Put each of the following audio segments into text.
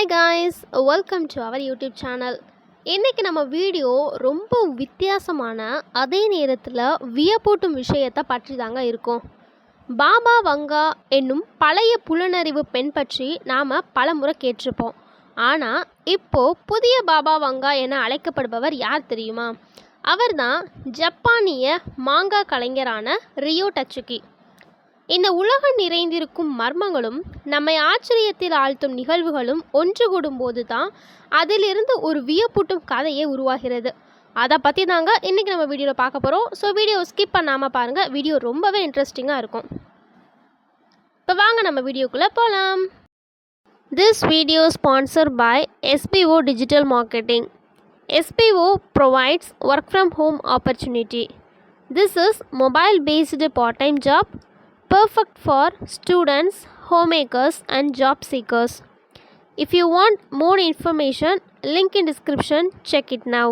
Hi guys, welcome to our YouTube channel. இன்றைக்கி நம்ம video ரொம்ப வித்தியாசமான அதே நேரத்தில் வியப்பூட்டும் விஷயத்தை பற்றி தாங்க இருக்கும். பாபா வங்கா என்னும் பழைய புலனறிவு பெண் பற்றி நாம் பலமுறை கேட்டிருப்போம். ஆனால் இப்போது புதிய பாபா வங்கா என அழைக்கப்படுபவர் யார் தெரியுமா? அவர்தான் ஜப்பானிய மாங்கா கலைஞரான ரியோ டச்சுகி. இந்த உலகம் நிறைந்திருக்கும் மர்மங்களும் நம்மை ஆச்சரியத்தில் ஆழ்த்தும் நிகழ்வுகளும் ஒன்று கூடும்போது தான் அதிலிருந்து ஒரு வியப்பூட்டும் கதையே உருவாகிறது. அதை பற்றி தாங்க இன்றைக்கி நம்ம வீடியோவில் பார்க்க போகிறோம். ஸோ வீடியோ ஸ்கிப் பண்ணாமல் பாருங்கள், வீடியோ ரொம்பவே இன்ட்ரெஸ்டிங்காக இருக்கும். இப்போ வாங்க நம்ம வீடியோக்குள்ளே போகலாம். This video sponsor by SBO Digital Marketing. SBO provides work from home opportunity. This is mobile based part-time job perfect for students, homemakers and job seekers. If you want more information, link in description, check it now.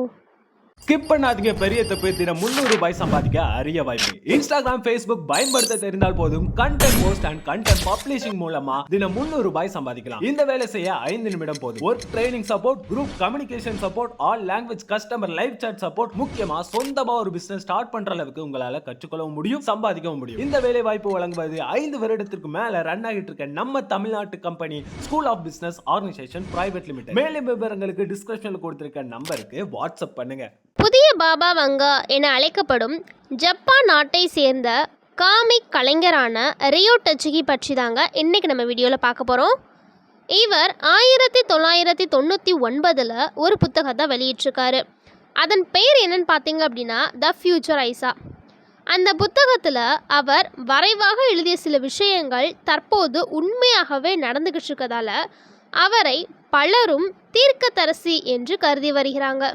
Skip பண்ணாதீங்க, பெரிய தப்பு. தினம் 300 ரூபாய் சம்பாதிக்க அரிய வாய்ப்பு. Instagram, Facebook பயன்படுத்த தெரிந்தால் போதும் content post and content publishing மூலமா தினம் 300 ரூபாய் சம்பாதிக்கலாம். இந்த வேலை செய்ய 5 நிமிடம் போதும். Work training support, group communication support, all language customer live chat support, முக்கியமா சொந்தமா ஒரு பிசினஸ் ஸ்டார்ட் பண்ற அளவுக்கு உங்களால கற்றுக்கொள்ளவும் முடியும், சம்பாதிக்கவும் முடியும். இந்த வேலை வாய்ப்பு வழங்குவது 5 வருடத்திற்கு மேல ரன் ஆகிட்டு இருக்க நம்ம தமிழ்நாட்டு company school of business organisation private limited. மேலும் விவரங்களுக்கு டிஸ்கிரிப்ஷன்ல கொடுத்திருக்க நம்பருக்கு வாட்ஸ்அப் பண்ணுங்க. புதிய பாபா வங்கா என அழைக்கப்படும் ஜப்பான் நாட்டை சேர்ந்த காமிக் கலைஞரான ரியோ டச்சுகி பற்றி தாங்க இன்றைக்கி நம்ம வீடியோவில் பார்க்க போகிறோம். இவர் 1999 ஒரு புத்தகத்தை வெளியிட்டிருக்காரு. அதன் பெயர் என்னன்னு பார்த்தீங்க அப்படின்னா த ஃபியூச்சர் ஐசா. அந்த புத்தகத்தில் அவர் வரைவாக எழுதிய சில விஷயங்கள் தற்போது உண்மையாகவே நடந்துக்கிட்டு இருக்கதால அவரை பலரும் தீர்க்கதரிசி என்று கருதி வருகிறாங்க.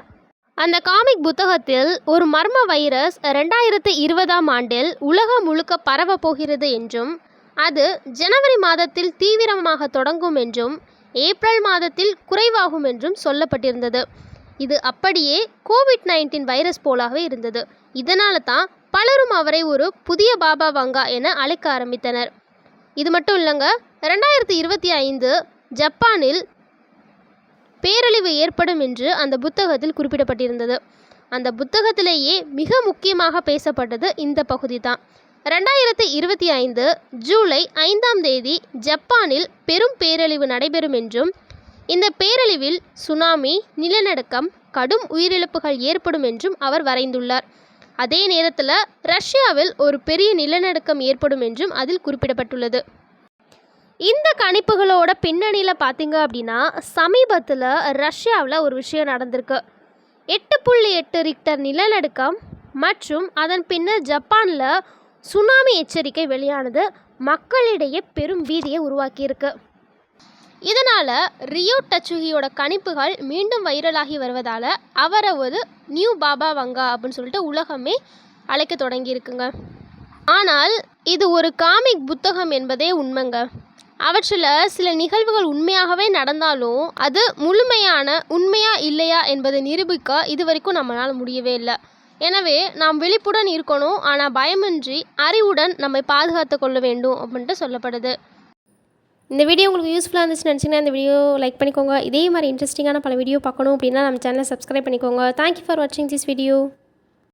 அந்த காமிக் புத்தகத்தில் ஒரு மர்ம வைரஸ் 2020ஆம் ஆண்டில் உலகம் முழுக்க பரவ போகிறது என்றும், அது ஜனவரி மாதத்தில் தீவிரமாக தொடங்கும் என்றும், ஏப்ரல் மாதத்தில் குறைவாகும் என்றும் சொல்லப்பட்டிருந்தது. இது அப்படியே COVID-19 வைரஸ் போலாகவே இருந்தது. இதனால தான் பலரும் அவரை ஒரு புதிய பாபா வங்கா என அழைக்க ஆரம்பித்தனர். இது மட்டும் இல்லைங்க, 2025 ஜப்பானில் பேரழிவு ஏற்படும் என்று அந்த புத்தகத்தில் குறிப்பிடப்பட்டிருந்தது. அந்த புத்தகத்திலேயே மிக முக்கியமாக பேசப்பட்டது இந்த பகுதி தான். 2025 ஜூலை 5ஆம் தேதி ஜப்பானில் பெரும் பேரழிவு நடைபெறும் என்றும், இந்த பேரழிவில் சுனாமி, நிலநடுக்கம், கடும் உயிரிழப்புகள் ஏற்படும் என்றும் அவர் வரைந்துள்ளார். அதே நேரத்தில் ரஷ்யாவில் ஒரு பெரிய நிலநடுக்கம் ஏற்படும் என்றும் அதில் குறிப்பிடப்பட்டுள்ளது. இந்த கணிப்புகளோட பின்னணியில் பார்த்தீங்க அப்படின்னா சமீபத்தில் ரஷ்யாவில் ஒரு விஷயம் நடந்திருக்கு. 8.8 ரிக்டர் நிலநடுக்கம் மற்றும் அதன் பின்னர் ஜப்பானில் சுனாமி எச்சரிக்கை வெளியானது மக்களிடையே பெரும் பீதியை உருவாக்கியிருக்கு. இதனால் ரியோ டச்சுகியோட கணிப்புகள் மீண்டும் வைரலாகி வருவதால் அவரை ஒரு நியூ பாபா வங்கா அப்படின்னு சொல்லிட்டு உலகமே அழைக்க தொடங்கியிருக்குங்க. ஆனால் இது ஒரு காமிக் புத்தகம் என்பதே உண்மைங்க. அவற்றில் சில நிகழ்வுகள் உண்மையாகவே நடந்தாலும் அது உண்மையா இல்லையா என்பதை நிரூபிக்க இது வரைக்கும் நம்மளால் முடியவே இல்லை. எனவே நாம் விழிப்புடன் இருக்கணும், ஆனால் பயமின்றி அறிவுடன் நம்மை பாதுகாத்து கொள்ள வேண்டும் அப்படின்ட்டு சொல்லப்படுது. இந்த வீடியோ உங்களுக்கு யூஸ்ஃபுல்லாக இருந்துச்சுன்னு நினச்சிங்கன்னா இந்த வீடியோ லைக் பண்ணிக்கோங்க. இதே மாதிரி இன்ட்ரெஸ்டிங்கான பல வீடியோ பார்க்கணும் அப்படின்னா நம்ம சேனலை சப்ஸ்கிரைப் பண்ணிக்கோங்க. தேங்க்யூ ஃபார் வாட்சிங் திஸ் வீடியோ.